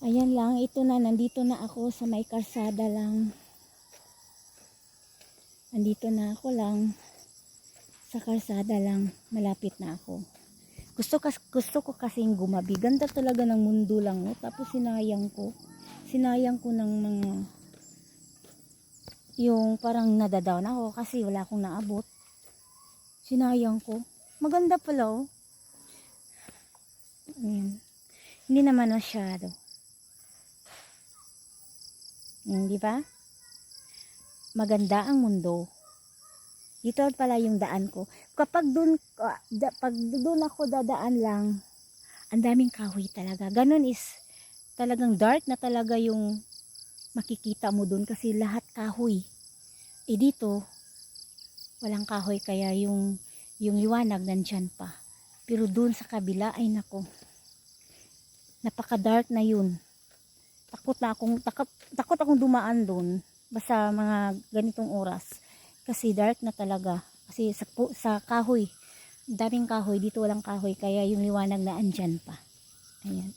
Ayan lang, ito na, nandito na ako sa may kalsada lang. Nandito na ako lang sa kalsada lang, malapit na ako. Gusto ko kasing gumabi. Ganda talaga ng mundo lang, oh. Tapos sinayang ko ng mga yung parang nadadown ako kasi wala akong naabot. Sinayang ko. Maganda pala, oh. Ayan. Hindi naman masyado. Di ba? Maganda ang mundo. Dito pala yung daan ko. Pag doon ako dadaan lang, ang daming kahoy talaga. Ganun is talagang dark na talaga yung makikita mo doon kasi lahat kahoy. Dito walang kahoy kaya yung liwanag nandyan pa. Pero doon sa kabila ay nako. Napaka-dark na yun. Takot akong dumaan doon basta mga ganitong oras kasi dark na talaga kasi sa kahoy, daming kahoy, dito walang kahoy kaya yung liwanag na andyan pa. Ayan.